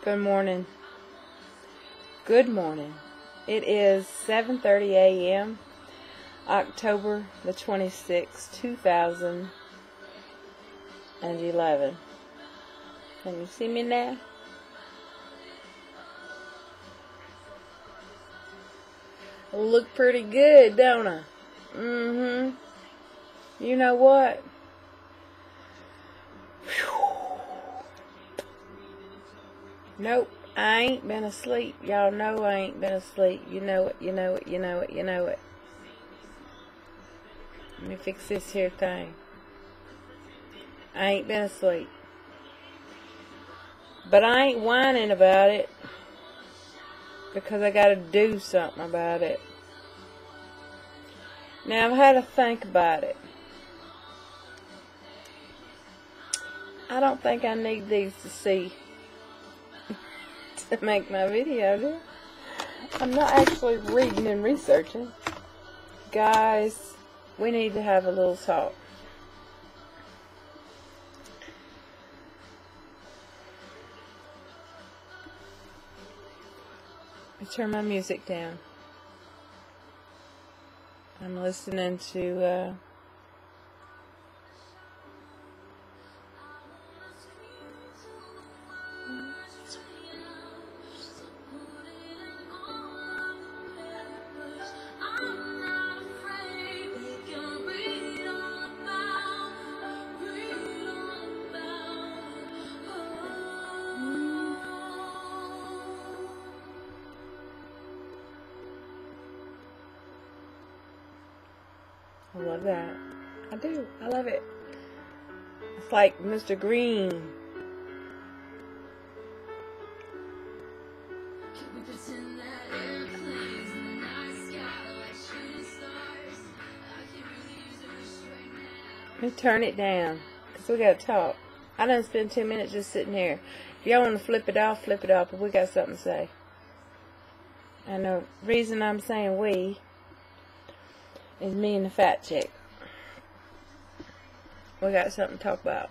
Good morning. Good morning. It is 7:30 a.m. October the 26th, 2011. Can you see me now? I look pretty good, don't I? You know what? Nope, I ain't been asleep. Y'all know I ain't been asleep. You know it, you know it, you know it, you know it. Let me fix this here thing. I ain't been asleep. But I ain't whining about it, because I gotta do something about it. Now, I've had to think about it. I don't think I need these to see to make my video, do I? I'm not actually reading and researching. Guys, we need to have a little talk. Let me turn my music down. I'm listening to I love that. I do. I love it. It's like Mr. Green. Let me turn it down, because we got to talk. I done spend 2 minutes just sitting here. If y'all want to flip it off, but we got something to say. And the reason I'm saying we is me and the fat chick. We got something to talk about.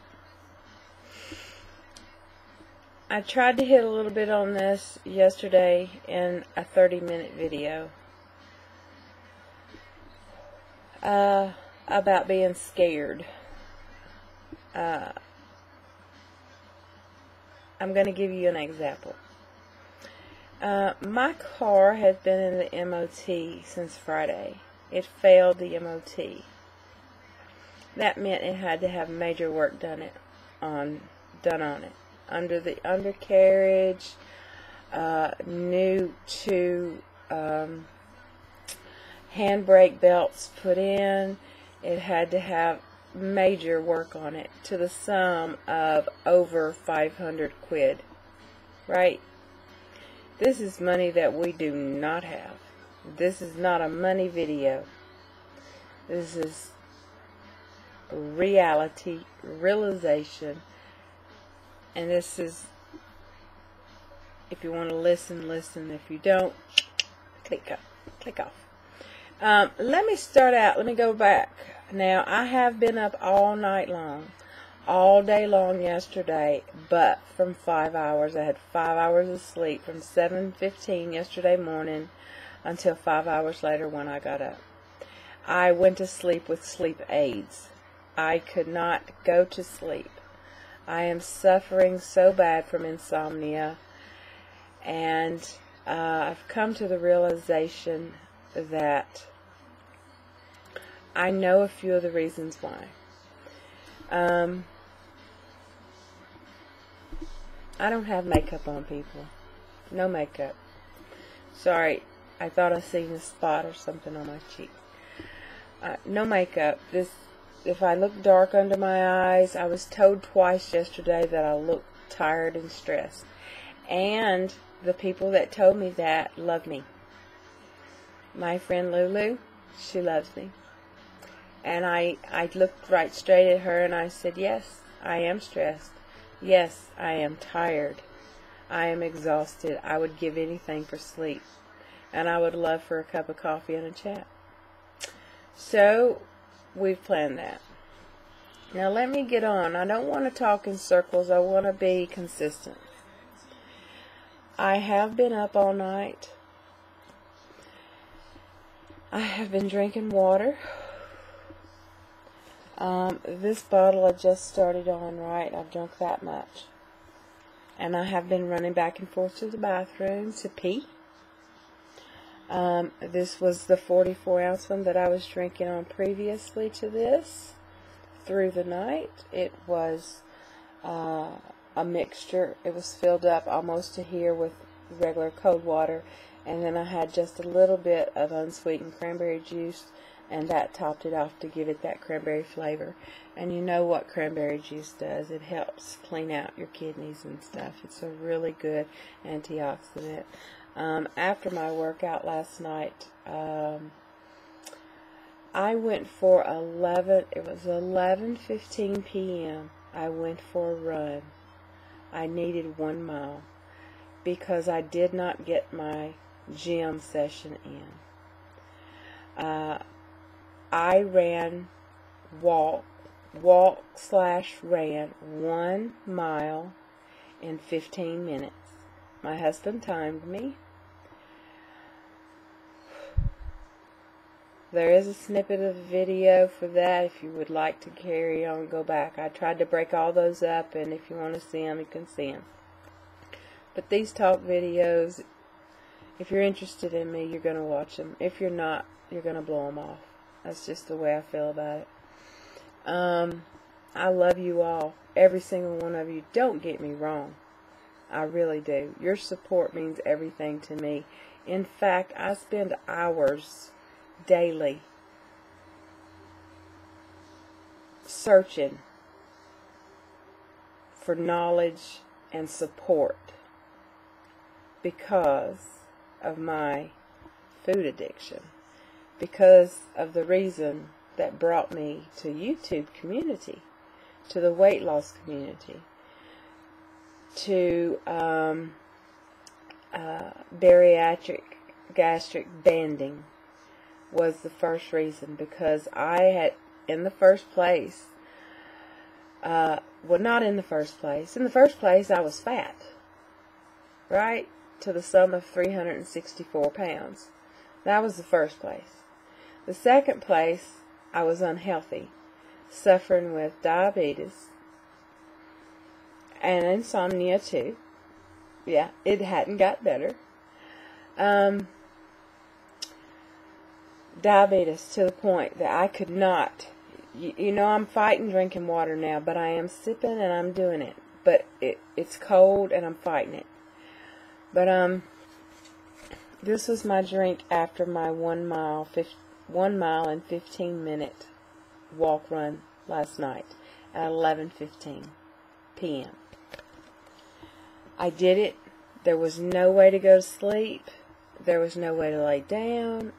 I tried to hit a little bit on this yesterday in a 30-minute video about being scared. I'm going to give you an example. My car has been in the MOT since Friday. It failed the MOT. That meant it had to have major work done on it. Under the undercarriage, new 2 handbrake belts put in. It had to have major work on it to the sum of over 500 quid. Right? This is money that we do not have. This is not a money video. This is reality, realization, and this is, if you want to listen, listen. If you don't, click off. Let me start out. Let me go back. Now, I have been up all night long, all day long yesterday, but from 5 hours. I had 5 hours of sleep from 7:15 yesterday morning until 5 hours later when I got up. I went to sleep with sleep aids. I could not go to sleep. I am suffering so bad from insomnia, and I've come to the realization that I know a few of the reasons why. I don't have makeup on, people. No makeup. Sorry. I thought I seen a spot or something on my cheek. No makeup. If I look dark under my eyes, I was told twice yesterday that I look tired and stressed. And the people that told me that love me. My friend Lulu, she loves me. And I looked right straight at her and I said, yes, I am stressed. Yes, I am tired. I am exhausted. I would give anything for sleep. And I would love for a cup of coffee and a chat. So, we've planned that. Now let me get on. I don't want to talk in circles. I want to be consistent. I have been up all night. I have been drinking water. This bottle I just started on, right? I've drunk that much. And I have been running back and forth to the bathroom to pee. This was the 44-ounce one that I was drinking on previously to this through the night. It was a mixture. It was filled up almost to here with regular cold water, and then I had just a little bit of unsweetened cranberry juice, and that topped it off to give it that cranberry flavor. And you know what cranberry juice does. It helps clean out your kidneys and stuff. It's a really good antioxidant. After my workout last night, I went for it was 11:15 p.m. I went for a run. I needed 1 mile because I did not get my gym session in. I ran, walk/ran 1 mile in 15 minutes. My husband timed me. There is a snippet of video for that if you would like to carry on, go back. I tried to break all those up, and if you want to see them, you can see them. But these talk videos, if you're interested in me, you're going to watch them. If you're not, you're going to blow them off. That's just the way I feel about it. I love you all, every single one of you. Don't get me wrong. I really do. Your support means everything to me. In fact, I spend hours daily searching for knowledge and support because of my food addiction, because of the reason that brought me to YouTube community, to the weight loss community, to bariatric gastric banding was the first reason, because I had, in the first place, well, not in the first place. In the first place, I was fat, right? To the sum of 364 pounds. That was the first place. The second place, I was unhealthy, suffering with diabetes and insomnia too. Yeah, it hadn't got better. Diabetes to the point that I could not, you know, I'm fighting drinking water now, but I am sipping and I'm doing it. But it's cold and I'm fighting it. But this was my drink after my 1 mile and 15-minute walk run last night at 11:15 p.m. I did it. There was no way to go to sleep. There was no way to lay down.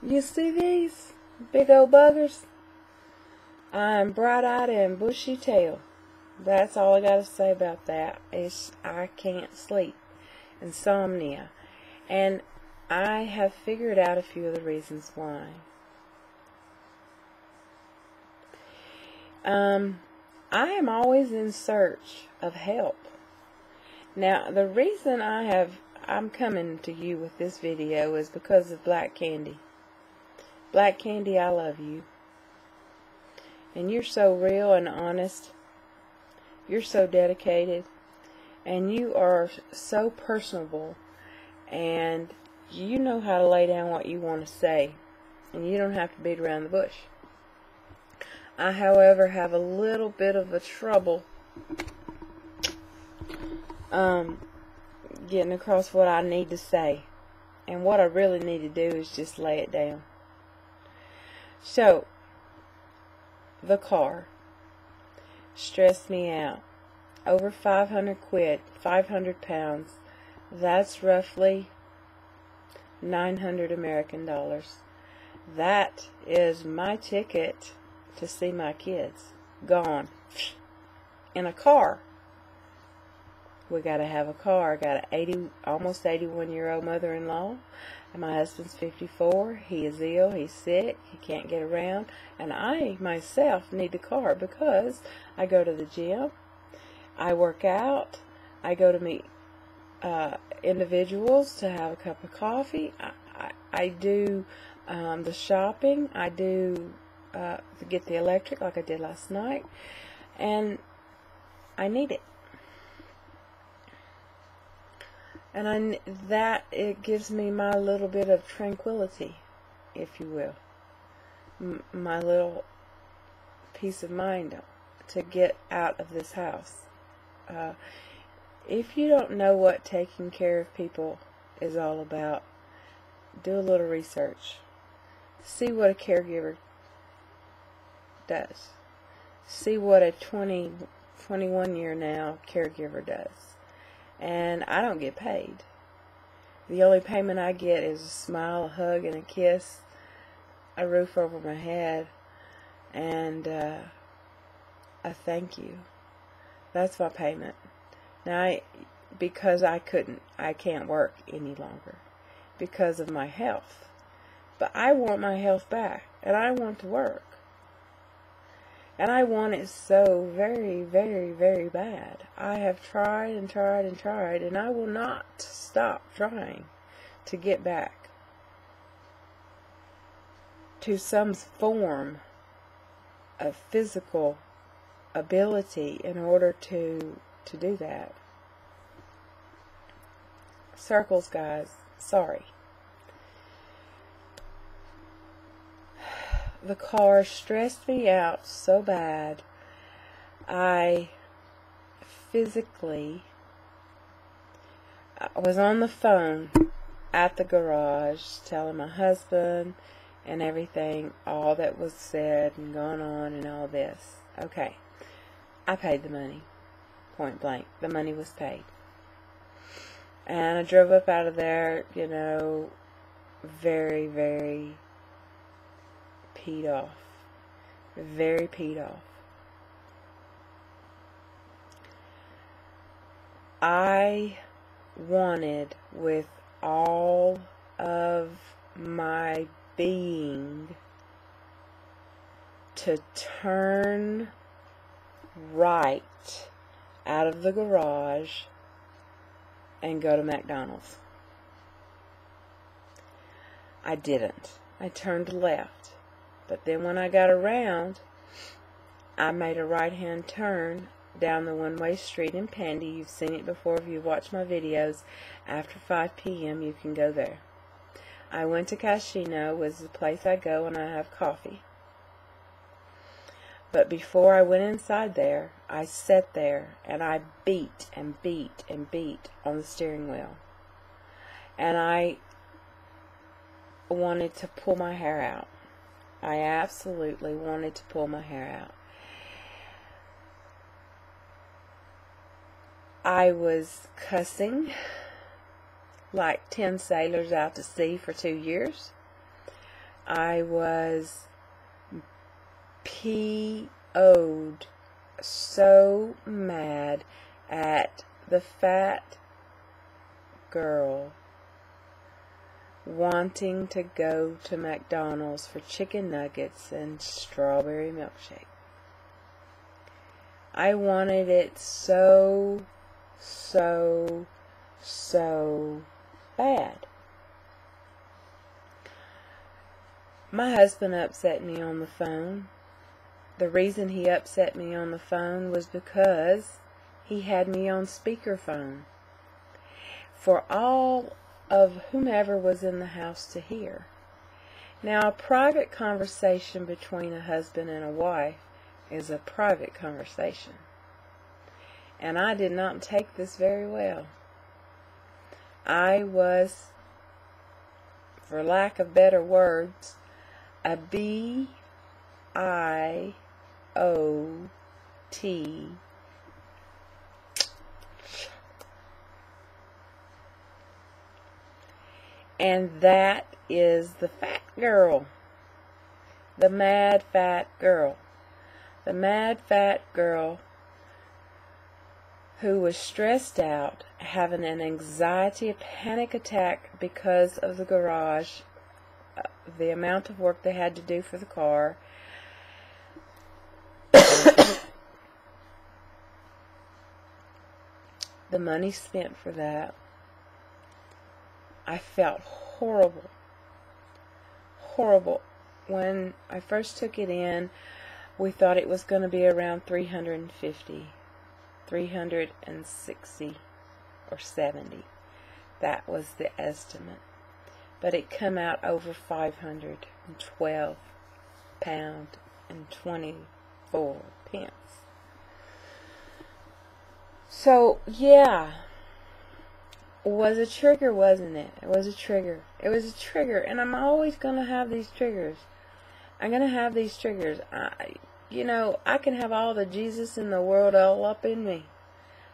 You see these big old buggers? I'm bright-eyed and bushy-tailed. That's all I got to say about that. I can't sleep. Insomnia. And I have figured out a few of the reasons why. I am always in search of help. Now, the reason I'm coming to you with this video is because of Black Candy. Black Candy, I love you. And you're so real and honest. You're so dedicated. And you are so personable. And you know how to lay down what you want to say. And you don't have to beat around the bush. I, however, have a little bit of a trouble getting across what I need to say. And what I really need to do is just lay it down. So, the car stressed me out. Over 500 quid, 500 pounds. That's roughly 900 American dollars. That is my ticket to see my kids. Gone. In a car. We gotta have a car. I got an almost 81-year-old mother-in-law. And my husband's 54. He is ill. He's sick. He can't get around. And I, myself, need a car because I go to the gym. I work out. I go to meet individuals to have a cup of coffee. I do the shopping. I do get the electric like I did last night. And I need it. And that it gives me my little bit of tranquility, if you will. My little peace of mind to get out of this house. If you don't know what taking care of people is all about, do a little research. See what a caregiver does. See what a 21-year now caregiver does. And I don't get paid. The only payment I get is a smile, a hug, and a kiss, a roof over my head, and a thank you. That's my payment. Now, because I can't work any longer because of my health. But I want my health back, and I want to work. And I want it so very, very, very bad. I have tried and tried and tried, and I will not stop trying to get back to some form of physical ability in order to do that. Circles, guys. Sorry. The car stressed me out so bad. I was on the phone at the garage telling my husband and everything, all that was said and going on and all this. Okay. I paid the money. Point blank. The money was paid. And I drove up out of there, you know, very, very peed off. Very peed off. I wanted with all of my being to turn right out of the garage and go to McDonald's. I didn't. I turned left. But then when I got around, I made a right-hand turn down the one-way street in Pandy. You've seen it before if you've watched my videos. After 5 p.m. you can go there. I went to Casino, was the place I go when I have coffee. But before I went inside there, I sat there and I beat and beat and beat on the steering wheel. And I wanted to pull my hair out. I absolutely wanted to pull my hair out. I was cussing like 10 sailors out to sea for 2 years. I was PO'd so mad at the fat girl wanting to go to McDonald's for chicken nuggets and strawberry milkshake. I wanted it so bad. My husband upset me on the phone. The reason he upset me on the phone was because he had me on speakerphone for all of whomever was in the house to hear. Now, a private conversation between a husband and a wife is a private conversation. And I did not take this very well. I was, for lack of better words, a B-I-O-T. And that is the fat girl. The mad fat girl. The mad fat girl who was stressed out, having an anxiety, a panic attack because of the garage, the amount of work they had to do for the car. The money spent for that. I felt horrible. Horrible. When I first took it in, we thought it was going to be around 350, 360, or 70. That was the estimate. But it come out over 512 pounds and 24 pence. So, yeah. It was a trigger, wasn't it? It was a trigger. It was a trigger. And I'm always going to have these triggers. I'm going to have these triggers. You know, I can have all the Jesus in the world all up in me.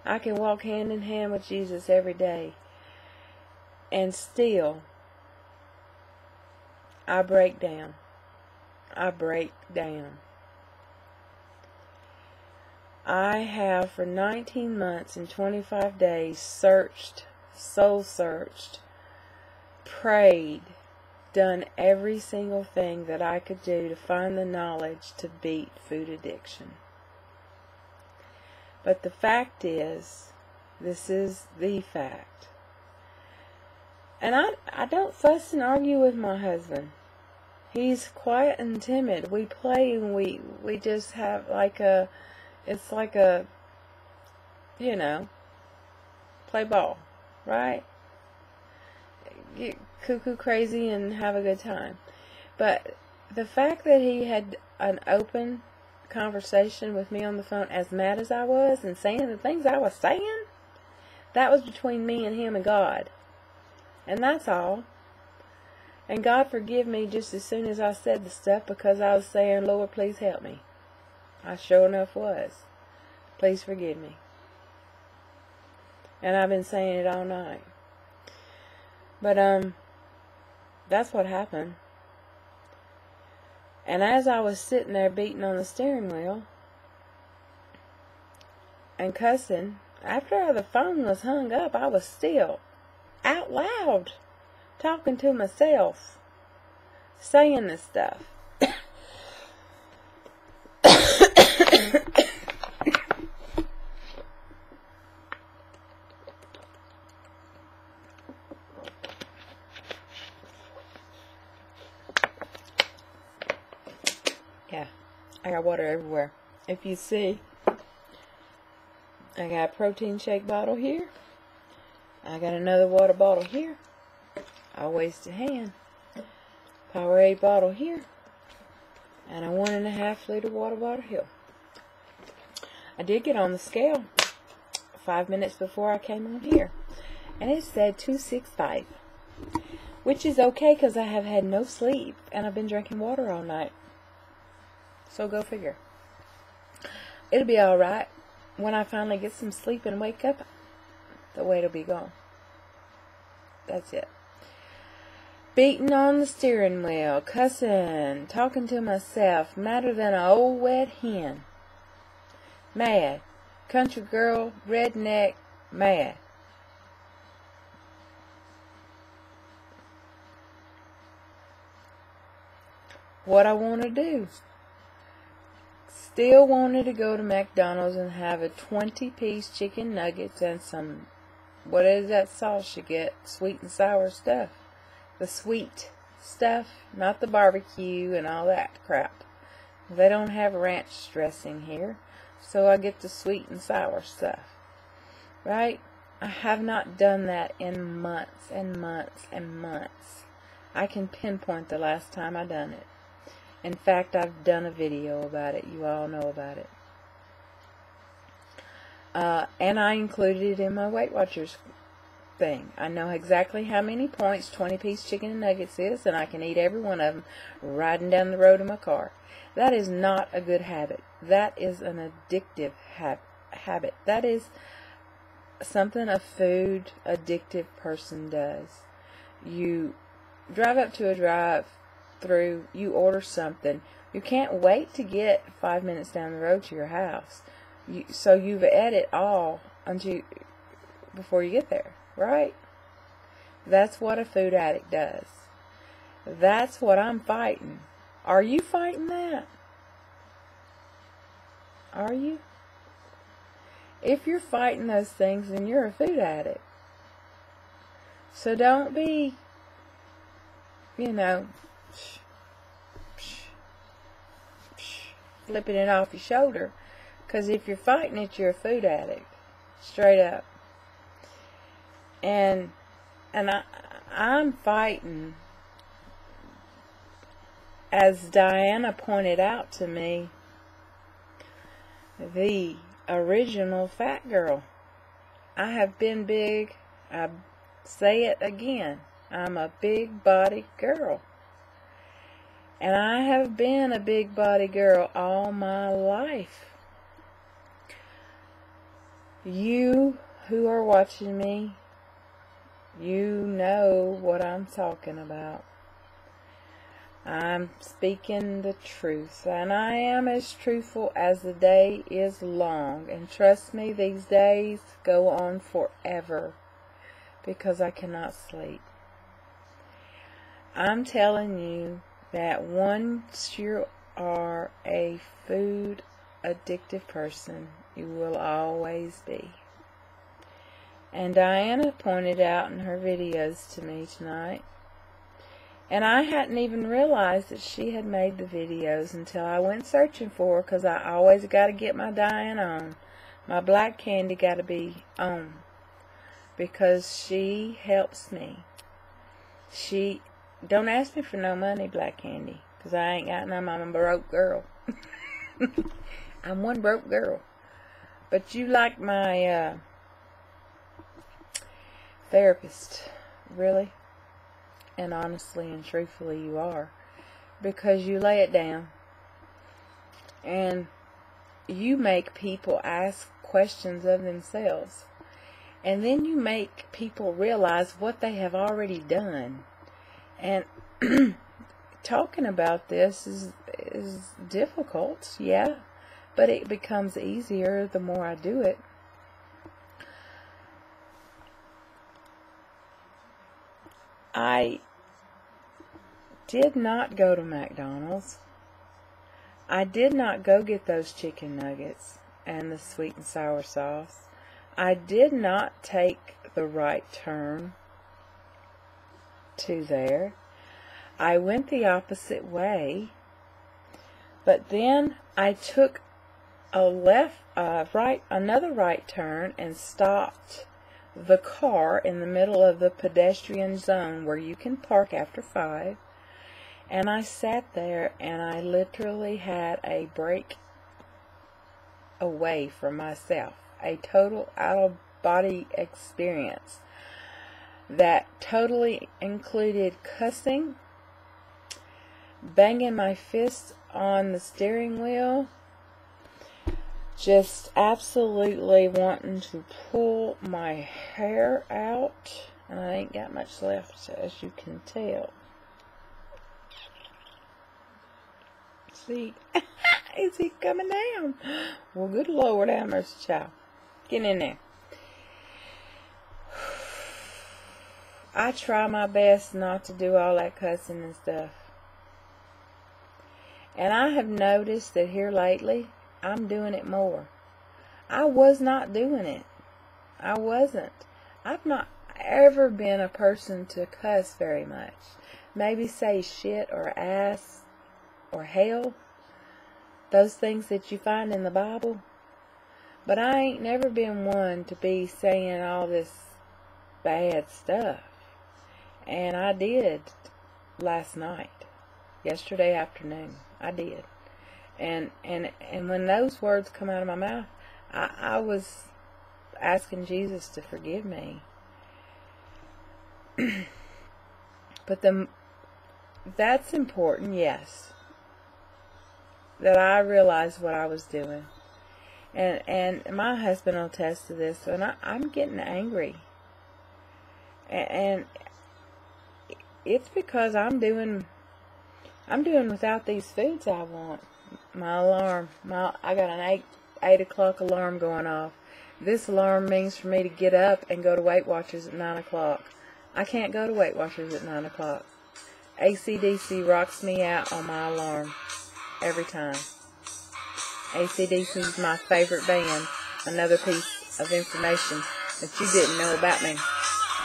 I can walk hand in hand with Jesus every day. And still, I break down. I break down. I have for 19 months and 25 days searched, soul searched, prayed, done every single thing that I could do to find the knowledge to beat food addiction. But the fact is, this is the fact. And I don't fuss and argue with my husband. He's quiet and timid. We play and we just have like a, it's like a, you know, play ball, right? Get cuckoo crazy and have a good time. But the fact that he had an open conversation with me on the phone, as mad as I was and saying the things I was saying, that was between me and him and God. And that's all. And God forgive me just as soon as I said the stuff, because I was saying, Lord, please help me. I sure enough was. Please forgive me. And I've been saying it all night. But, that's what happened. And as I was sitting there beating on the steering wheel and cussing, after the phone was hung up, I was still out loud talking to myself, saying this stuff. Yeah, I got water everywhere. If you see, I got a protein shake bottle here. I got another water bottle here. Always to hand. Powerade bottle here. And a 1.5 liter water bottle here. I did get on the scale 5 minutes before I came on here. And it said 265. Which is okay because I have had no sleep. And I've been drinking water all night. So go figure. It'll be alright. When I finally get some sleep and wake up, the weight'll be gone. That's it. Beating on the steering wheel, cussing, talking to myself, madder than an old wet hen. Mad. Country girl, redneck, mad. What I want to do. Still wanted to go to McDonald's and have a 20-piece chicken nuggets and some, what is that sauce you get? Sweet and sour stuff. The sweet stuff, not the barbecue and all that crap. They don't have ranch dressing here, so I get the sweet and sour stuff. Right? I have not done that in months and months and months. I can pinpoint the last time I done it. In fact, I've done a video about it. You all know about it. And I included it in my Weight Watchers thing. I know exactly how many points 20-piece chicken and nuggets is, and I can eat every one of them riding down the road in my car. That is not a good habit. That is an addictive habit. That is something a food addictive person does. You drive up to a drive-through, you order something. You can't wait to get 5 minutes down the road to your house. So you've ate it all before you get there. Right? That's what a food addict does. That's what I'm fighting. Are you fighting that? Are you? If you're fighting those things, then you're a food addict. So don't be, flipping it off your shoulder. Because if you're fighting it, you're a food addict. Straight up. And I'm fighting, as Diana pointed out to me, the original fat girl. I have been big. I say it again. I'm a big body girl. And I have been a big body girl all my life. You who are watching me, you know what I'm talking about. I'm speaking the truth, and I am as truthful as the day is long. And trust me, these days go on forever because I cannot sleep. I'm telling you that once you are a food addictive person, you will always be. And Diana pointed out in her videos to me tonight, and I hadn't even realized that she had made the videos until I went searching for her, because I always got to get my Diana on. My black candy got to be on, because she helps me. She don't ask me for no money, black candy, because I ain't got none. I'm a broke girl. I'm one broke girl. But you like my therapist, really? And honestly and truthfully you are, because you lay it down and you make people ask questions of themselves, and then you make people realize what they have already done. And talking about this is difficult, yeah, but it becomes easier the more I do it. I did not go to McDonald's. I did not go get those chicken nuggets and the sweet and sour sauce. I did not take the right turn to there. I went the opposite way, but then I took another right turn and stopped the car in the middle of the pedestrian zone where you can park after 5. And I sat there and I literally had a break away from myself. A total out-of-body experience that totally included cussing, banging my fists on the steering wheel, just absolutely wanting to pull my hair out. And I ain't got much left, as you can tell. See, is he coming down? Well, good Lord, have mercy, child. Get in there. I try my best not to do all that cussing and stuff. And I have noticed that here lately, I'm doing it more. I was not doing it. I wasn't. I've not ever been a person to cuss very much. Maybe say shit or ass or hell. Those things that you find in the Bible. But I ain't never been one to be saying all this bad stuff. And I did last night. Yesterday afternoon. I did. And when those words come out of my mouth, I was asking Jesus to forgive me. But that's important, yes. That I realized what I was doing. And my husband will attest to this, and I'm getting angry. And it's because I'm doing without these foods I want. My alarm, I got an 8 o'clock alarm going off. This alarm means for me to get up and go to Weight Watchers at 9 o'clock. I can't go to Weight Watchers at 9 o'clock. AC/DC rocks me out on my alarm every time. AC/DC is my favorite band. Another piece of information that you didn't know about me.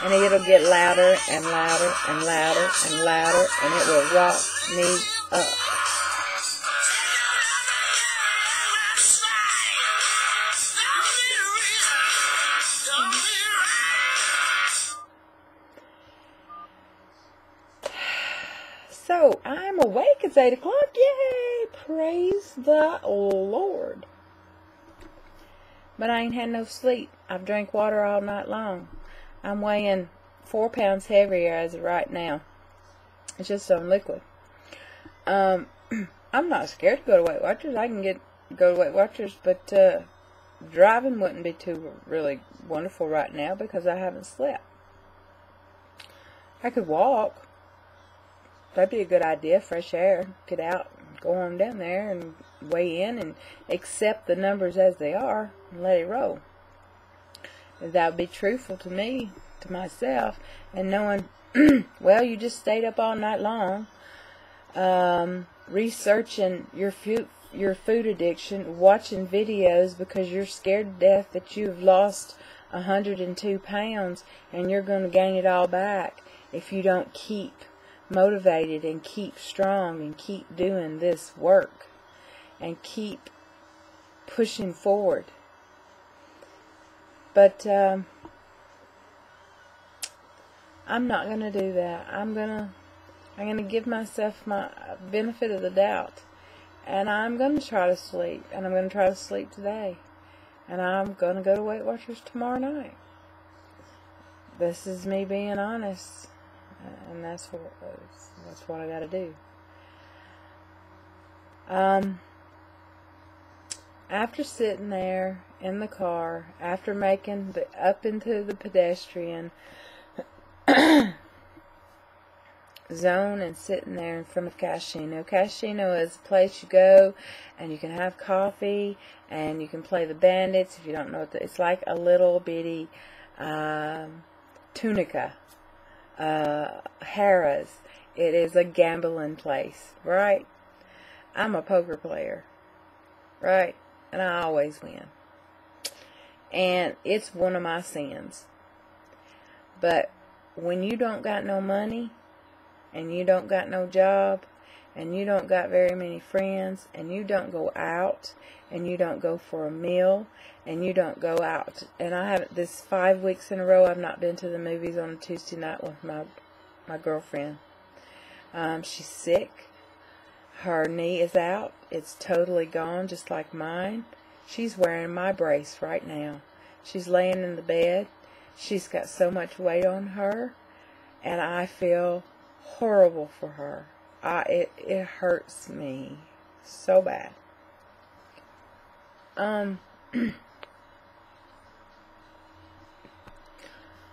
and it'll get louder and louder and louder and louder, and it will rock me up. So, I'm awake. It's 8 o'clock. Yay! Praise the Lord. But I ain't had no sleep. I've drank water all night long. I'm weighing 4 pounds heavier as of right now. It's just on liquid. I'm not scared to go to Weight Watchers. I can go to Weight Watchers, but driving wouldn't be too really wonderful right now because I haven't slept. I could walk. That'd be a good idea. Fresh air. Get out, go on down there and weigh in and accept the numbers as they are and let it roll. That would be truthful to me, to myself, and knowing, well, you just stayed up all night long, researching your food addiction, watching videos because you're scared to death that you've lost 102 pounds and you're going to gain it all back if you don't keep motivated and keep strong and keep doing this work and keep pushing forward. But I'm not going to do that. I'm going to give myself my benefit of the doubt, and I'm going to try to sleep, and I'm going to try to sleep today, and I'm going to go to Weight Watchers tomorrow night. This is me being honest. And that's what I gotta do. After sitting there in the car, after making the up into the pedestrian zone and sitting there in front of Casino. Casino is a place you go and you can have coffee and you can play the bandits. If you don't know what it's like, a little bitty Tunica. Harrah's. It is a gambling place, right? I'm a poker player, right? And I always win. And it's one of my sins. But when you don't got no money, and you don't got no job, and you don't got very many friends, and you don't go out, and you don't go for a meal, and you don't go out. And I haven't, this 5 weeks in a row, I've not been to the movies on a Tuesday night with my girlfriend. She's sick. Her knee is out. It's totally gone, just like mine. She's wearing my brace right now. She's laying in the bed. She's got so much weight on her, and I feel horrible for her. It hurts me so bad.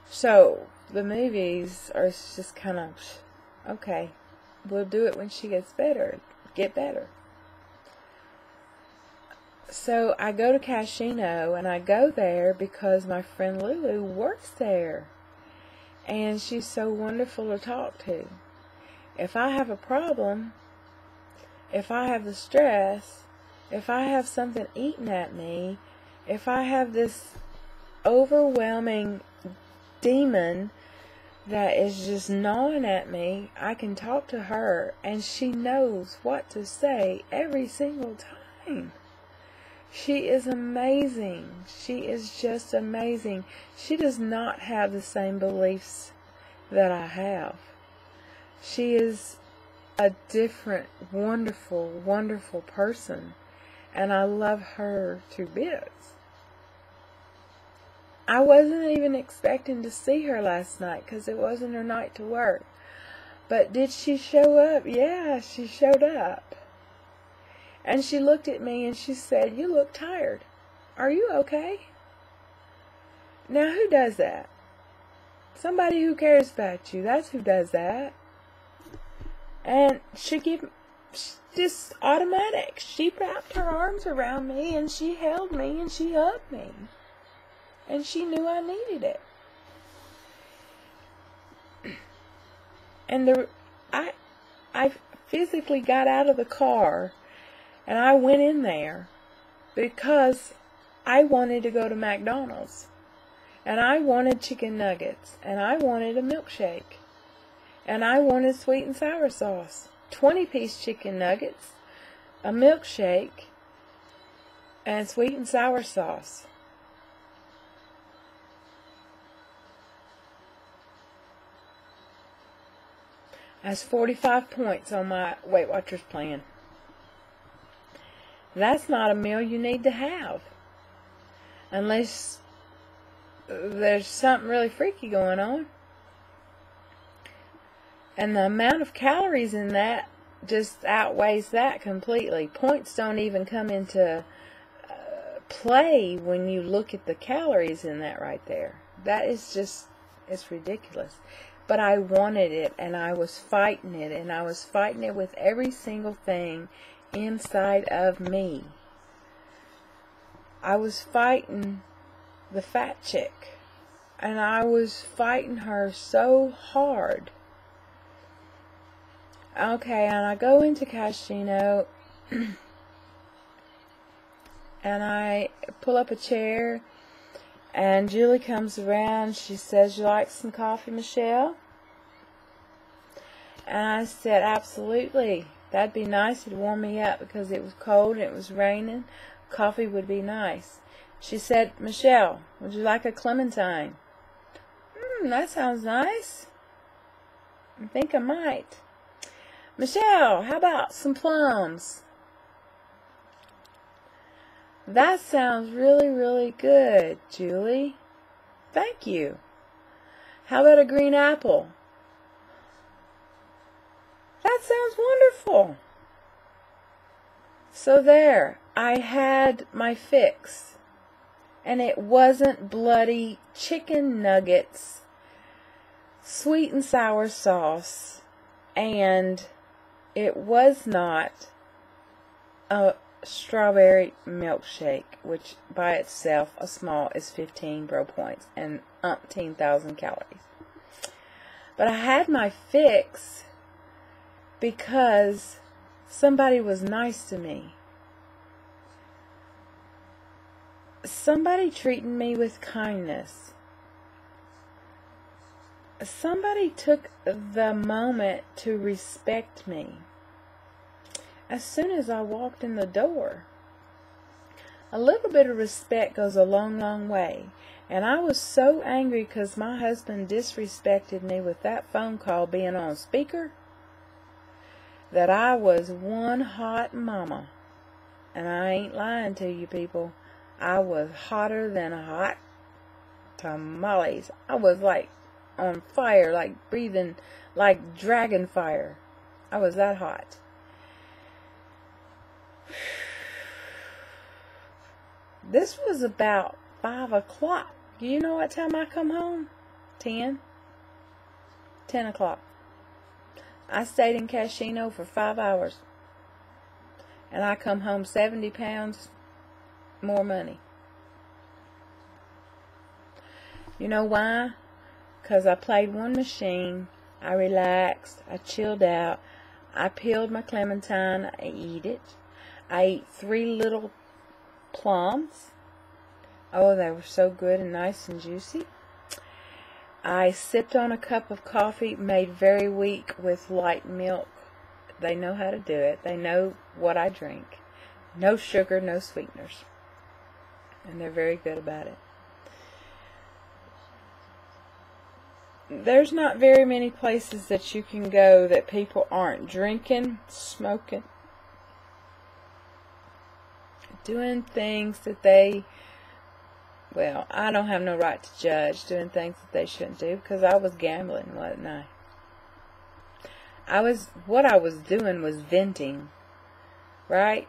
So the movies are just kind of okay. We'll do it when she gets better. Get better. So I go to Casino, and I go there because my friend Lulu works there. And she's so wonderful to talk to. If I have a problem, if I have the stress, if I have something eating at me, if I have this overwhelming demon that is just gnawing at me, I can talk to her, and she knows what to say every single time. She is amazing. She is just amazing. She does not have the same beliefs that I have. She is a different, wonderful, wonderful person, and I love her to bits. I wasn't even expecting to see her last night because it wasn't her night to work. But did she show up? Yeah, she showed up. And she looked at me and she said, "You look tired. Are you okay?" Now, who does that? Somebody who cares about you. That's who does that. And just automatic. She wrapped her arms around me and she held me and she hugged me. And she knew I needed it. And I physically got out of the car and I went in there because I wanted to go to McDonald's. And I wanted chicken nuggets. And I wanted a milkshake. And I wanted sweet and sour sauce. 20-piece chicken nuggets, a milkshake, and sweet and sour sauce. That's 45 points on my Weight Watchers plan. That's not a meal you need to have. Unless there's something really freaky going on. And the amount of calories in that just outweighs that completely. Points don't even come into play when you look at the calories in that right there. That is just, it's ridiculous. But I wanted it, and I was fighting it, and I was fighting it with every single thing inside of me. I was fighting the fat chick, and I was fighting her so hard. Okay, and I go into Casino, and I pull up a chair, and Julie comes around. She says, "You like some coffee, Michelle?" And I said, "Absolutely. That'd be nice. It'd warm me up because it was cold and it was raining. Coffee would be nice." She said, "Michelle, would you like a clementine?" That sounds nice. I think I might. "Michelle, how about some plums?" "That sounds really, really good, Julie. Thank you. How about a green apple?" "That sounds wonderful." So there, I had my fix. And it wasn't bloody chicken nuggets, sweet and sour sauce, and it was not a strawberry milkshake, which by itself, a small, is 15 bro points and umpteen thousand calories. But I had my fix because somebody was nice to me. Somebody treating me with kindness. Somebody took the moment to respect me. As soon as I walked in the door, a little bit of respect goes a long, long way. And I was so angry because my husband disrespected me with that phone call being on speaker that I was one hot mama. And I ain't lying to you people. I was hotter than hot tamales. I was like on fire, like breathing like dragon fire. I was that hot. This was about 5 o'clock. Do you know what time I come home? 10 o'clock. I stayed in Casino for 5 hours. And I come home 70 pounds more money. You know why? Because I played one machine, I relaxed, I chilled out, I peeled my clementine, I ate it. I ate 3 little plums. Oh, they were so good and nice and juicy. I sipped on a cup of coffee made very weak with light milk. They know how to do it. They know what I drink. No sugar, no sweeteners. And they're very good about it. There's not very many places that you can go that people aren't drinking, smoking, doing things that they, well, I don't have no right to judge, doing things that they shouldn't do, because I was gambling, wasn't I? What I was doing was venting, right?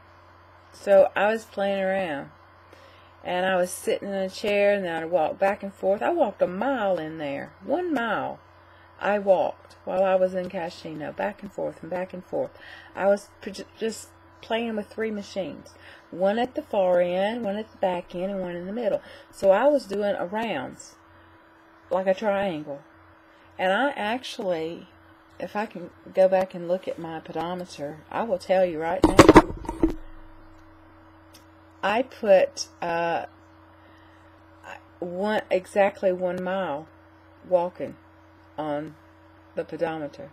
So I was playing around. And I was sitting in a chair, and then I'd walk back and forth. I walked a mile in there. 1 mile I walked while I was in Casino, back and forth and back and forth. I was just playing with 3 machines. One at the far end, one at the back end, and one in the middle. So I was doing a rounds, like a triangle. And I actually, if I can go back and look at my pedometer, I will tell you right now. exactly 1 mile walking on the pedometer.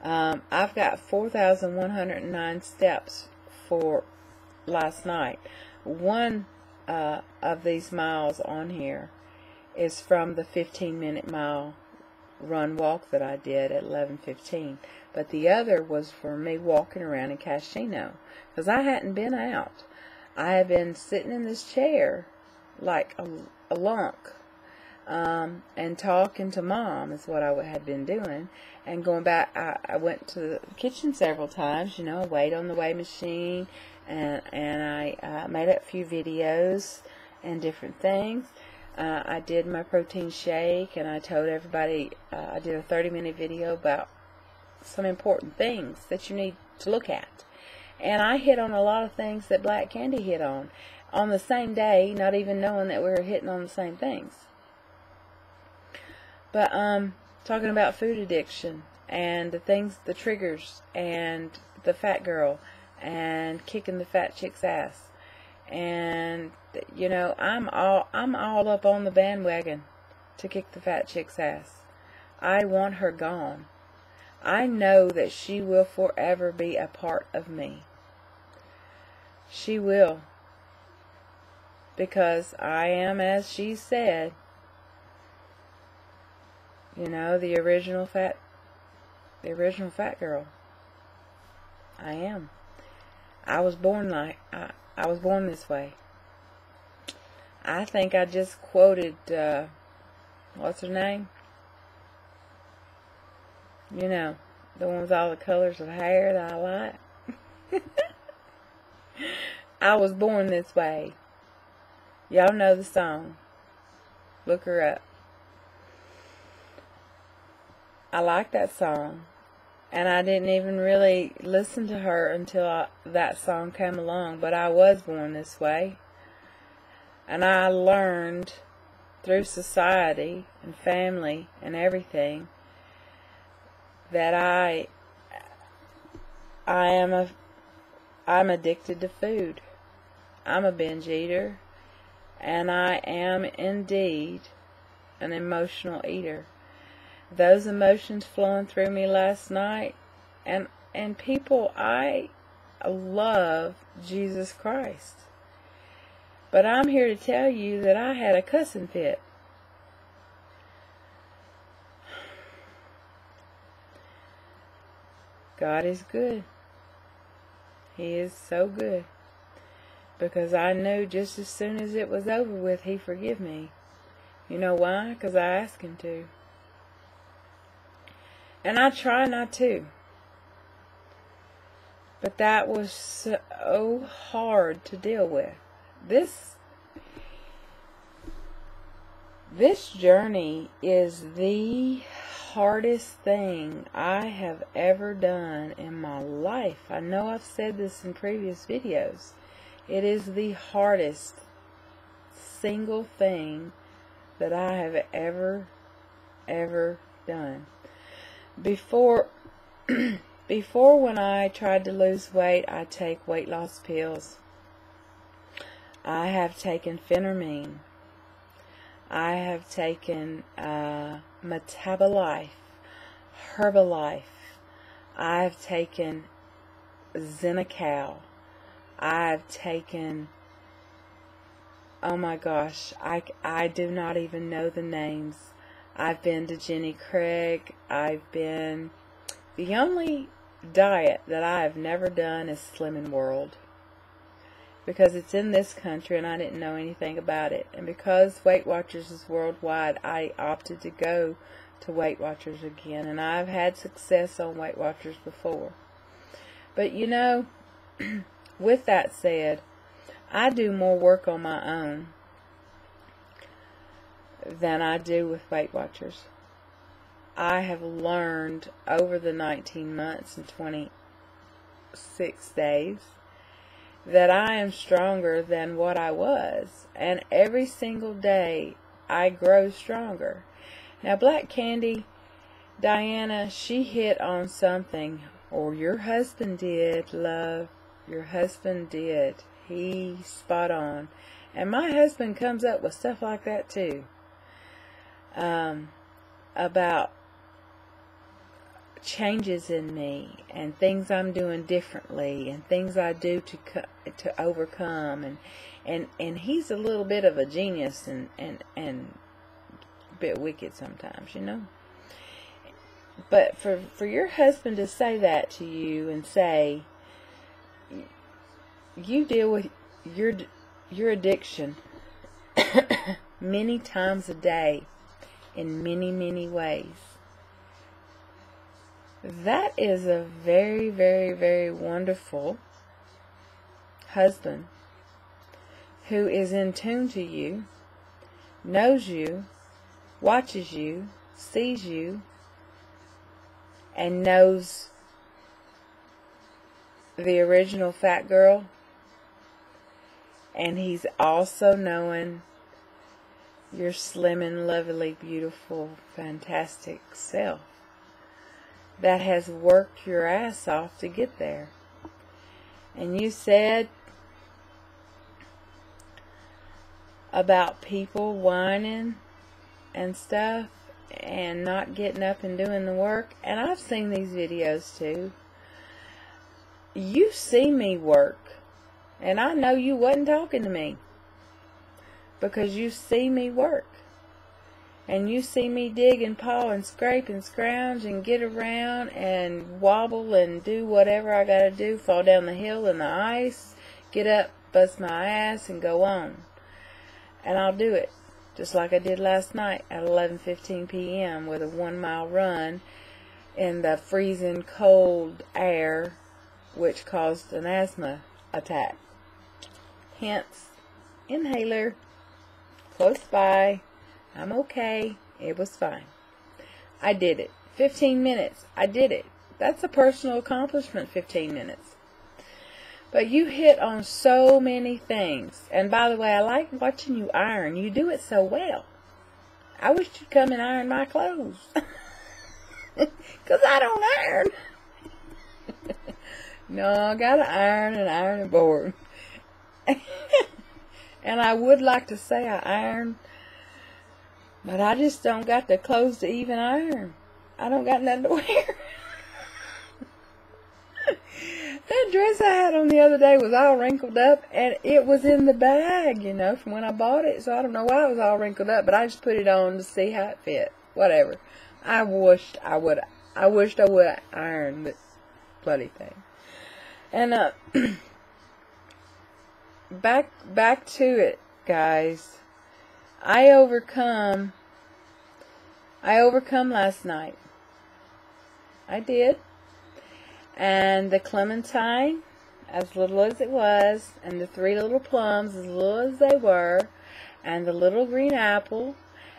I've got 4,109 steps for last night. One of these miles on here is from the 15-minute mile run walk that I did at 11:15, but the other was for me walking around in Casino, because I hadn't been out. I had been sitting in this chair like a lunk, and talking to Mom is what I had been doing, and going back. I went to the kitchen several times, weighed on the weigh machine, and I made a few videos and different things. I did my protein shake, and I told everybody, I did a 30-minute video about some important things that you need to look at. And I hit on a lot of things that Black Candy hit on the same day, not even knowing that we were hitting on the same things. But talking about food addiction and the things, the triggers, and the fat girl, and kicking the fat chick's ass. And I'm all up on the bandwagon to kick the fat chick's ass. I want her gone. I know that she will forever be a part of me. She will, because I am, as she said, the original fat girl. I am. I was born I was born this way. I think I just quoted, what's her name? The one with all the colors of hair that I like. I was born this way. Y'all know the song. Look her up. I like that song. And I didn't even really listen to her until that song came along. But I was born this way. And I learned through society and family and everything that I'm addicted to food. I'm a binge eater. And I am indeed an emotional eater. Those emotions flowing through me last night, and people, I love Jesus Christ, but I'm here to tell you that I had a cussing fit. God is good. He is so good, because I knew just as soon as it was over with, He forgive me. You know why? Because I asked Him to. And I try not to. But that was so hard to deal with. This journey is the hardest thing I have ever done in my life. I know I've said this in previous videos. It is the hardest single thing that I have ever done. Before when I tried to lose weight, I take weight loss pills. I have taken Phenermine. I have taken Metabolife, Herbalife. I've taken Xenical. I've taken, oh my gosh, I do not even know the names. I've been to Jenny Craig. The only diet that I have never done is Slimming World, because it's in this country and I didn't know anything about it. And because Weight Watchers is worldwide, I opted to go to Weight Watchers again. And I've had success on Weight Watchers before. But with that said, I do more work on my own than I do with Weight Watchers. I have learned over the 19 months and 26 days that I am stronger than what I was. And every single day I grow stronger. Now, Black Candy, Diana, she hit on something. Or your husband did, love. Your husband did. He's spot on. And my husband comes up with stuff like that too. About changes in me and things I'm doing differently and things I do to overcome, and he's a little bit of a genius and a bit wicked sometimes, you know. But for your husband to say that to you and say you deal with your addiction many times a day in many ways, that is a very, very, very wonderful husband who is in tune to you, knows you, watches you, sees you, and knows the original fat girl. And he's also knowing your slim and lovely, beautiful, fantastic self that has worked your ass off to get there. And you said about people whining and stuff and not getting up and doing the work, and I've seen these videos too. You see me work, and I know you wasn't talking to me, because you see me work. And you see me dig and paw and scrape and scrounge and get around and wobble and do whatever I gotta do, fall down the hill in the ice, get up, bust my ass, and go on. And I'll do it, just like I did last night at 11:15 p.m. with a 1-mile run in the freezing cold air, which caused an asthma attack. Hence, inhaler, close by. I'm okay. It was fine. I did it. 15 minutes. I did it. That's a personal accomplishment, 15 minutes. But you hit on so many things. And by the way, I like watching you iron. You do it so well. I wish you'd come and iron my clothes. Because I don't iron. No, I gotta iron an ironing board. And I would like to say I iron, but I just don't got the clothes to even iron. I don't got nothing to wear. That dress I had on the other day was all wrinkled up, and it was in the bag, you know, from when I bought it. So I don't know why it was all wrinkled up, but I just put it on to see how it fit. Whatever. I wished I would iron this bloody thing. And back to it, guys. I overcome last night. I did. And the clementine, as little as it was, and the 3 little plums, as little as they were, and the little green apple,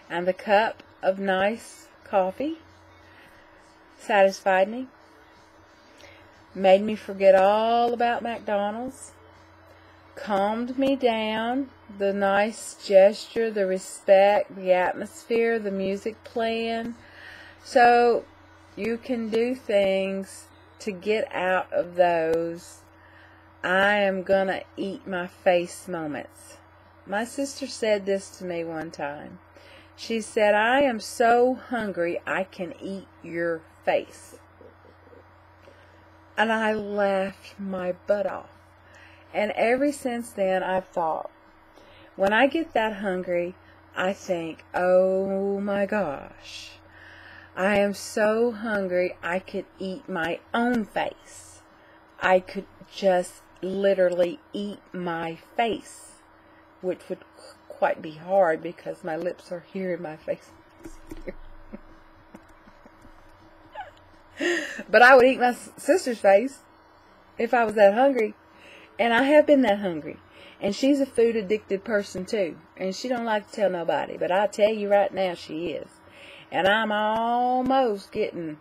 and the cup of nice coffee, satisfied me. Made me forget all about McDonald's. Calmed me down. The nice gesture, the respect, the atmosphere, the music playing. So you can do things to get out of those I am gonna eat my face moments. My sister said this to me one time. She said, I am so hungry I can eat your face. And I laughed my butt off. And ever since then, I've thought, when I get that hungry, I think, oh my gosh, I am so hungry I could eat my own face. I could just literally eat my face, which would quite be hard because my lips are here and my face is here. But I would eat my sister's face if I was that hungry. And I have been that hungry. And she's a food addicted person too. And she don't like to tell nobody. But I tell you right now, she is. And I'm almost getting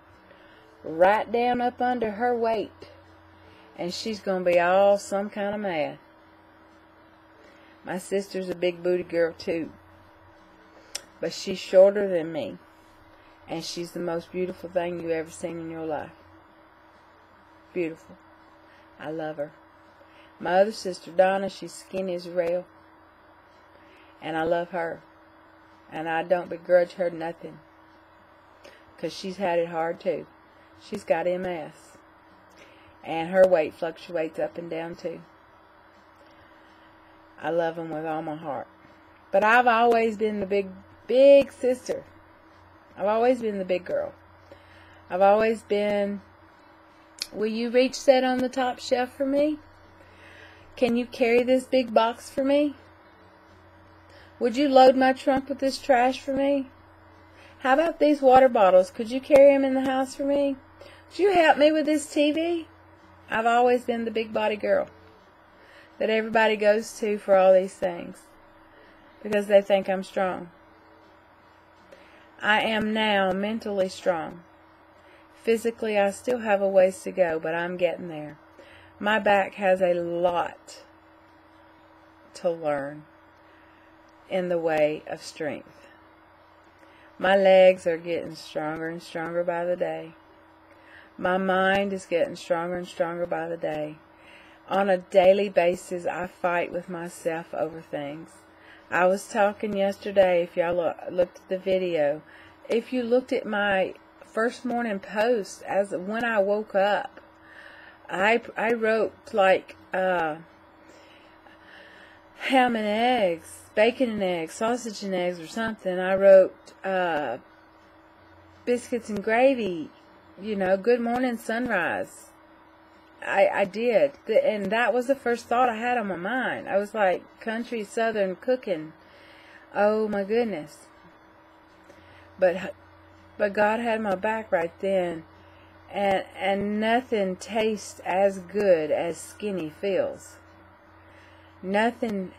right down up under her weight. And she's going to be all some kind of mad. My sister's a big booty girl too. But she's shorter than me. And she's the most beautiful thing you've ever seen in your life. Beautiful. I love her. My other sister, Donna, she's skinny as a rail. And I love her. And I don't begrudge her nothing. Because she's had it hard too. She's got MS. And her weight fluctuates up and down too. I love them with all my heart. But I've always been the big sister. I've always been the big girl. I've always been, will you reach that on the top shelf for me? Can you carry this big box for me? Would you load my trunk with this trash for me? How about these water bottles? Could you carry them in the house for me? Would you help me with this TV? I've always been the big body girl that everybody goes to for all these things because they think I'm strong. I am now mentally strong. Physically, I still have a ways to go, but I'm getting there. My back has a lot to learn in the way of strength. My legs are getting stronger and stronger by the day. My mind is getting stronger and stronger by the day. On a daily basis, I fight with myself over things. I was talking yesterday, if y'all looked at the video, if you looked at my first morning post as when I woke up, I wrote like ham and eggs, bacon and eggs, sausage and eggs or something. I wrote biscuits and gravy, you know, good morning sunrise. I did, and that was the first thought I had on my mind. I was like, country southern cooking. Oh my goodness. But God had my back right then. And nothing tastes as good as skinny feels. Nothing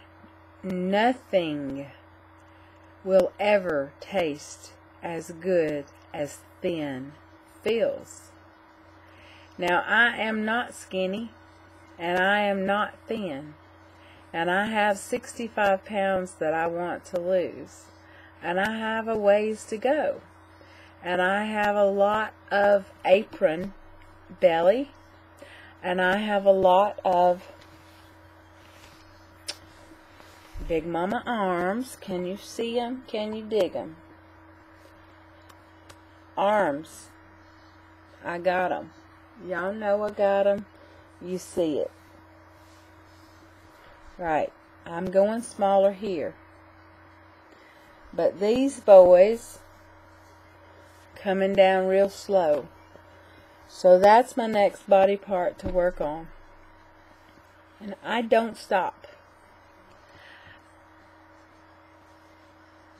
will ever taste as good as thin feels. Now, I am not skinny, and I am not thin, and I have 65 pounds that I want to lose, and I have a ways to go. And I have a lot of apron belly. And I have a lot of big mama arms. Can you see them? Can you dig them? Arms. I got them. Y'all know I got them. You see it. Right. I'm going smaller here. But these boys coming down real slow. So that's my next body part to work on. And I don't stop.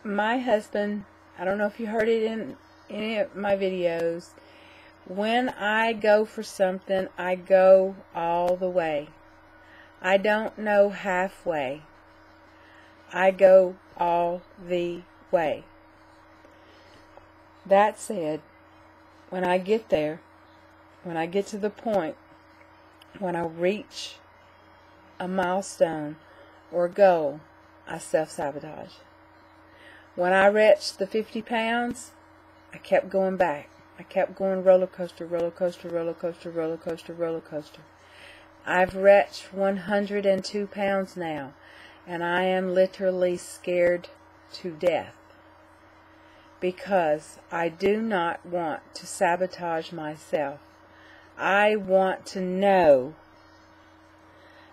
My husband, I don't know if you heard it in any of my videos, when I go for something, I go all the way. I don't know halfway. I go all the way. That said, when I get there, when I get to the point, when I reach a milestone or goal, I self-sabotage. When I reached the 50 pounds, I kept going back. I kept going roller coaster, roller coaster, roller coaster, roller coaster, roller coaster. I've reached 102 pounds now, and I am literally scared to death. Because I do not want to sabotage myself. I want to know.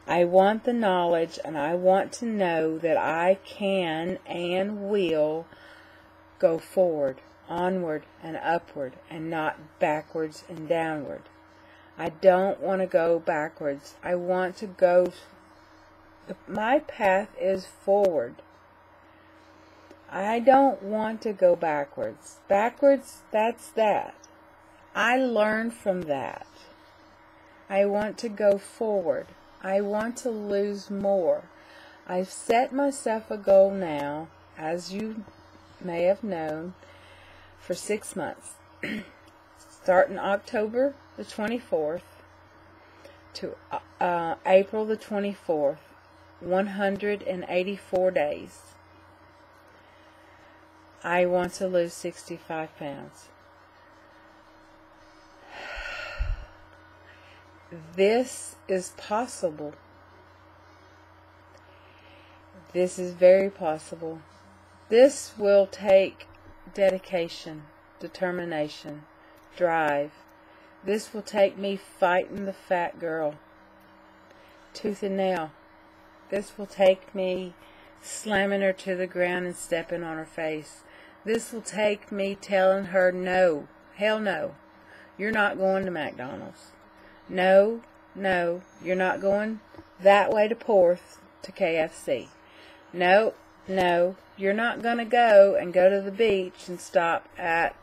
I want the knowledge, and I want to know that I can and will go forward, onward and upward, and not backwards and downward. I don't want to go backwards. I want to go. My path is forward. I don't want to go backwards. Backwards, that's that. I learned from that. I want to go forward. I want to lose more. I've set myself a goal now, as you may have known, for 6 months. Starting October the 24th to April the 24th, 184 days. I want to lose 65 pounds. This is possible. This is very possible. This will take dedication, determination, drive. This will take me fighting the fat girl tooth and nail. This will take me slamming her to the ground and stepping on her face. This will take me telling her, no, hell no, you're not going to McDonald's. No, no, you're not going that way to Porth to KFC. No, no, you're not going to go to the beach and stop at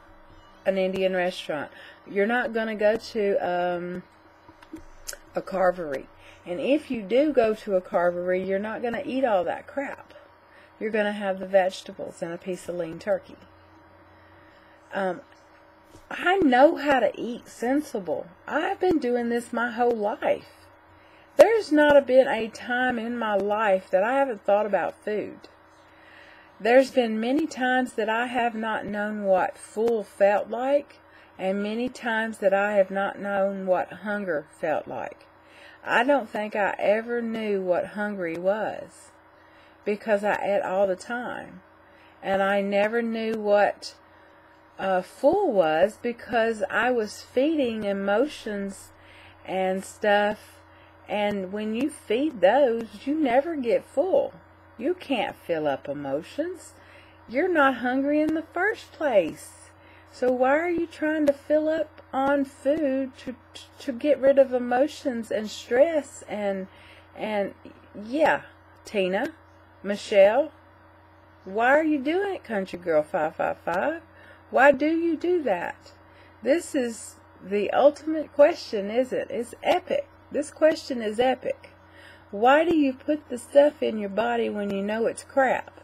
an Indian restaurant. You're not going to go to a carvery. And if you do go to a carvery, you're not going to eat all that crap. You're going to have the vegetables and a piece of lean turkey. I know how to eat sensible. I've been doing this my whole life. There's not been a time in my life that I haven't thought about food. There's been many times that I have not known what full felt like, and many times that I have not known what hunger felt like. I don't think I ever knew what hungry was, because I ate all the time. And I never knew what full was, because I was feeding emotions and stuff. And when you feed those, you never get full. You can't fill up emotions. You're not hungry in the first place. So why are you trying to fill up on food to get rid of emotions and stress and yeah, Tina, Michelle, why are you doing it, Ctrygirl555? Why do you do that? This is the ultimate question, is it? It's epic. This question is epic. Why do you put the stuff in your body when you know it's crap?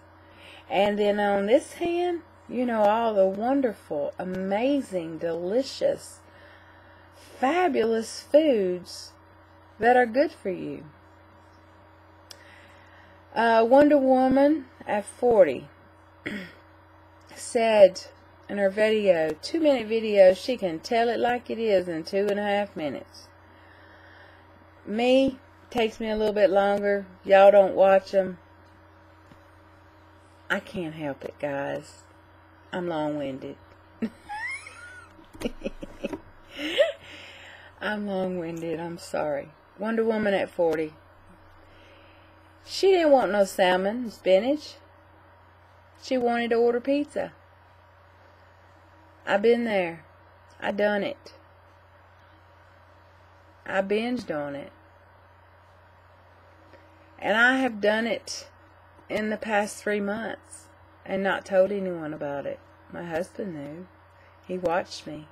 And then on this hand, you know, all the wonderful, amazing, delicious, fabulous foods that are good for you. Wonder Woman at 40 said in her video, 2-minute video, she can tell it like it is in 2.5 minutes. Me, takes me a little bit longer. Y'all don't watch them. I can't help it, guys. I'm long-winded. I'm long-winded. I'm sorry. Wonder Woman at 40. She didn't want no salmon and spinach. She wanted to order pizza. I've been there. I done it. I binged on it. And I have done it in the past 3 months and not told anyone about it. My husband knew. He watched me.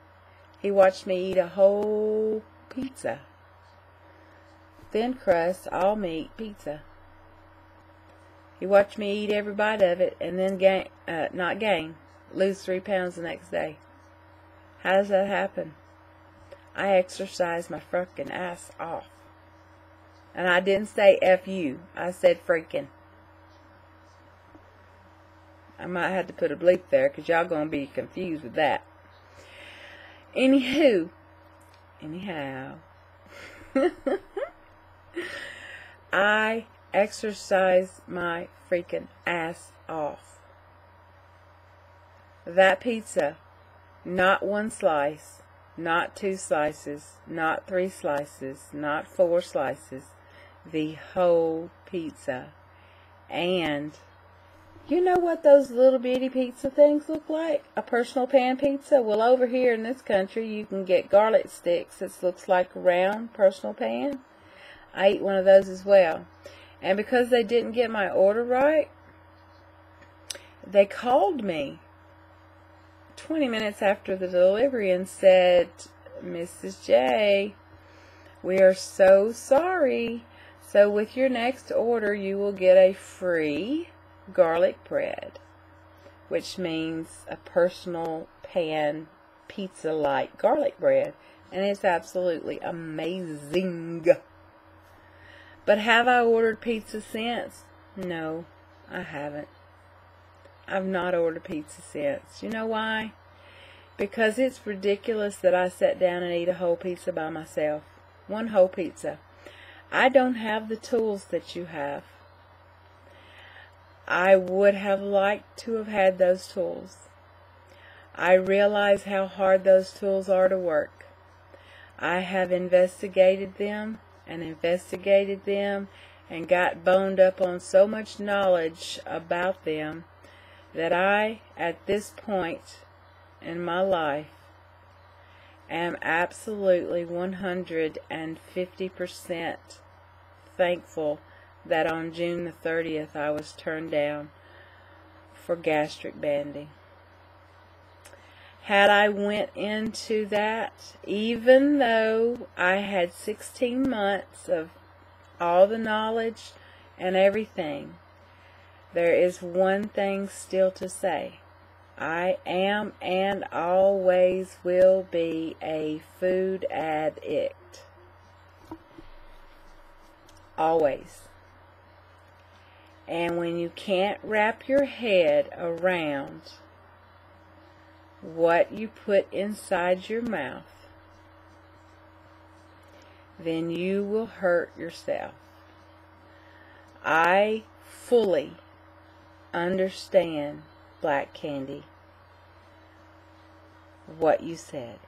He watched me eat a whole pizza. Thin crust, all meat pizza. He watched me eat every bite of it and then lose 3 pounds the next day. How does that happen? I exercised my fucking ass off. And I didn't say F you. I said freaking. I might have to put a bleep there because y'all going to be confused with that. Anyhow. I exercised my freaking ass off. That pizza, not 1 slice, not 2 slices, not 3 slices, not 4 slices, the whole pizza. And you know what those little bitty pizza things look like? A personal pan pizza? Well, over here in this country, you can get garlic sticks that looks like a round personal pan. I eat one of those as well. And because they didn't get my order right, they called me 20 minutes after the delivery and said, Mrs. J, we are so sorry. So with your next order, you will get a free garlic bread, which means a personal pan pizza-like garlic bread. And it's absolutely amazing. But have I ordered pizza since? No, I haven't. I've not ordered pizza since. You know why? Because it's ridiculous that I sat down and eat a whole pizza by myself. 1 whole pizza. I don't have the tools that you have. I would have liked to have had those tools. I realize how hard those tools are to work. I have investigated them and got boned up on so much knowledge about them that I, at this point in my life, am absolutely 150% thankful that on June the 30th I was turned down for gastric banding. Had I went into that, even though I had 16 months of all the knowledge and everything, there is one thing still to say. I am and always will be a food addict. Always. And when you can't wrap your head around what you put inside your mouth, then you will hurt yourself. I fully understand, Black Candy, what you said.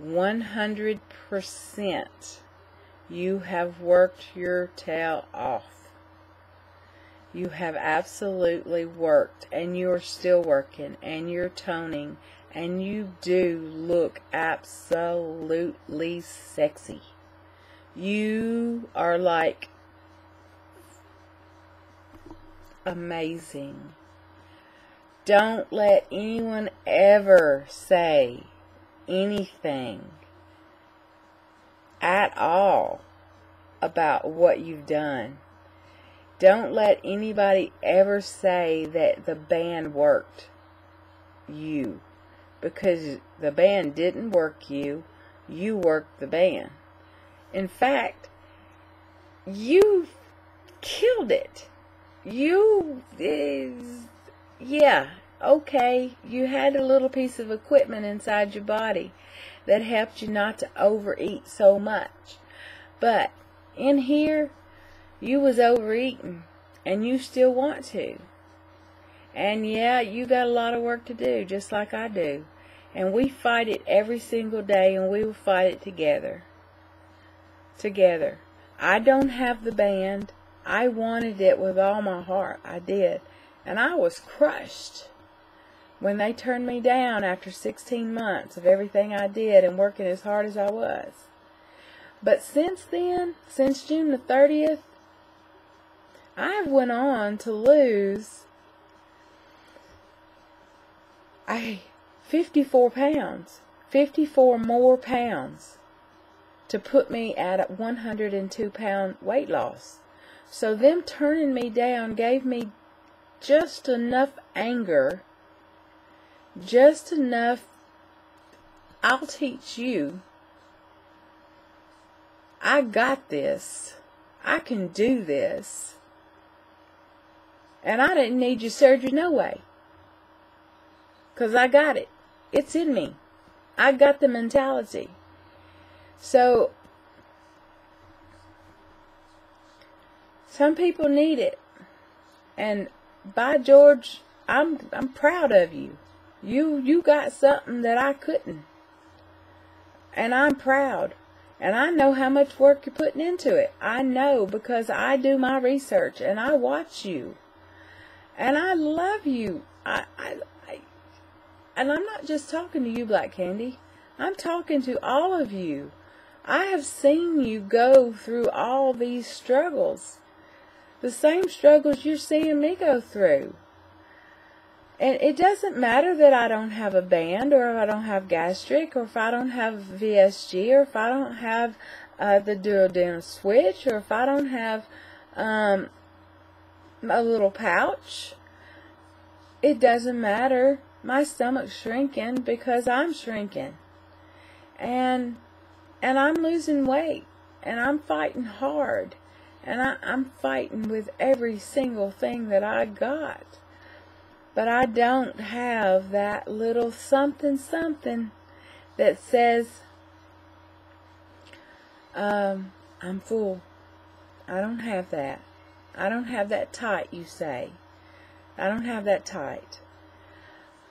100% you have worked your tail off. You have absolutely worked, and you're still working, and you're toning, and you do look absolutely sexy. You are like amazing. Don't let anyone ever say anything at all about what you've done. Don't let anybody ever say that the band worked you, because the band didn't work you. You worked the band. In fact, you killed it. Yeah, okay, you had a little piece of equipment inside your body that helped you not to overeat so much. But in here, you was overeating, and you still want to. And yeah, you got a lot of work to do, just like I do. And we fight it every single day, and we will fight it together. Together. I don't have the band. I wanted it with all my heart. I did. And I was crushed when they turned me down after 16 months of everything I did and working as hard as I was. But since then, since June the 30th, I went on to lose 54 pounds. 54 more pounds to put me at a 102 pound weight loss. So them turning me down gave me just enough anger, just enough, I'll teach you. I got this. I can do this. And I didn't need your surgery no way. 'Cause I got it. It's in me. I got the mentality. So, some people need it. And by George, I'm proud of you. You got something that I couldn't. And I'm proud. And I know how much work you're putting into it. I know, because I do my research and I watch you. And I love you. And I'm not just talking to you, Black Candy. I'm talking to all of you. I have seen you go through all these struggles. The same struggles you're seeing me go through. And it doesn't matter that I don't have a band, or if I don't have gastric, or if I don't have VSG, or if I don't have the duodenal switch, or if I don't have a little pouch. It doesn't matter. My stomach's shrinking because I'm shrinking. And I'm losing weight. And I'm fighting hard. And I'm fighting with every single thing that I got. But I don't have that little something that says, I'm full. I don't have that. I don't have that tight, you say. I don't have that tight.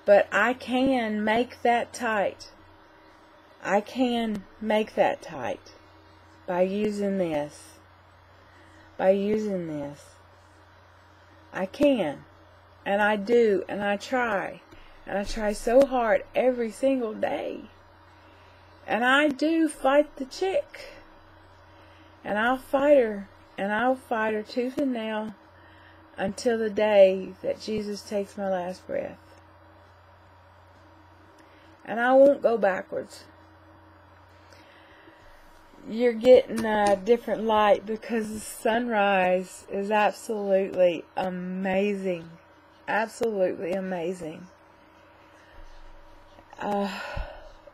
But I can make that tight. I can make that tight by using this. By using this. I can. And I do. And I try. And I try so hard every single day. And I do fight the chick. And I'll fight her. And I'll fight her tooth and nail until the day that Jesus takes my last breath. And I won't go backwards. You're getting a different light because the sunrise is absolutely amazing. Absolutely amazing.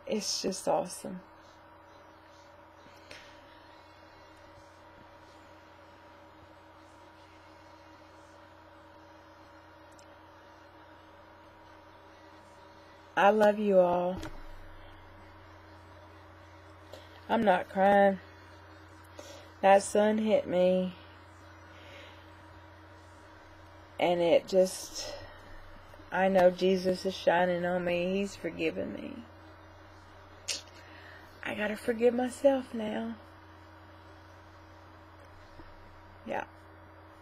It's just awesome. I love you all. I'm not crying. That sun hit me. And it just, I know Jesus is shining on me. He's forgiven me. I gotta forgive myself now. Yeah.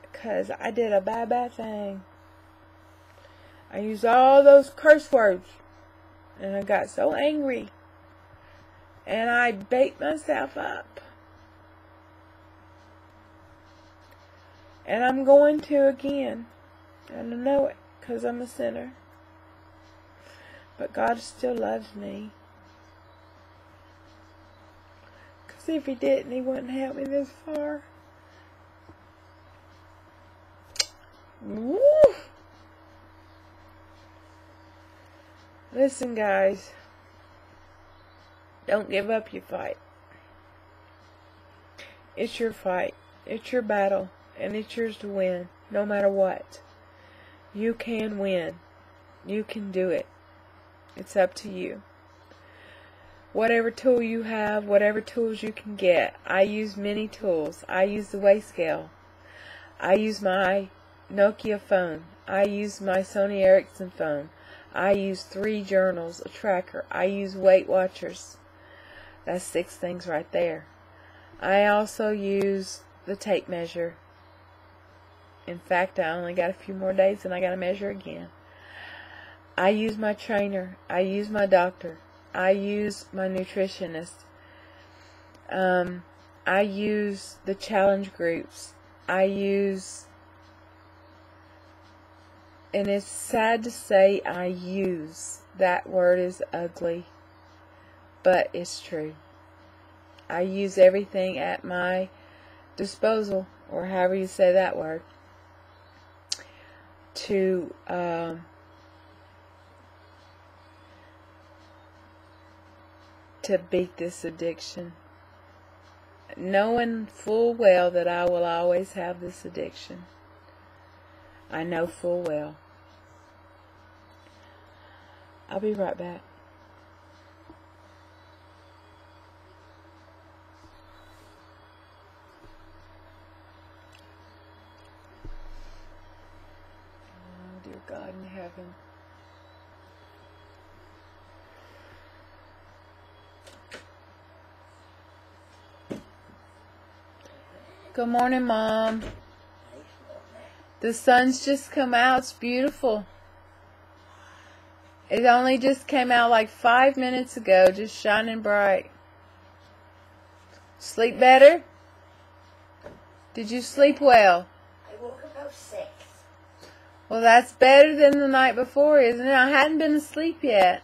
Because I did a bad thing. I used all those curse words. And I got so angry. And I beat myself up. And I'm going to again. And I know it, because I'm a sinner. But God still loves me. Because if He didn't, He wouldn't help me this far. Woo! Listen, guys. Don't give up your fight. It's your fight. It's your battle. And it's yours to win. No matter what. You can win. You can do it. It's up to you. Whatever tool you have, whatever tools you can get. I use many tools. I use the weigh scale. I use my Nokia phone. I use my Sony Ericsson phone. I use 3 journals, a tracker. I use Weight Watchers. That's 6 things right there. I also use the tape measure. In fact, I only got a few more days and I got to measure again. I use my trainer. I use my doctor. I use my nutritionist. I use the challenge groups. I use... And it's sad to say I use. That word is ugly. But it's true. I use everything at my disposal, or however you say that word, to beat this addiction. Knowing full well that I will always have this addiction. I know full well. I'll be right back. Oh, dear God in heaven. Good morning, Mom. The sun's just come out. It's beautiful. It only just came out like 5 minutes ago, just shining bright. Sleep better? Did you sleep well? I woke up about 6. Well, that's better than the night before, isn't it? I hadn't been asleep yet.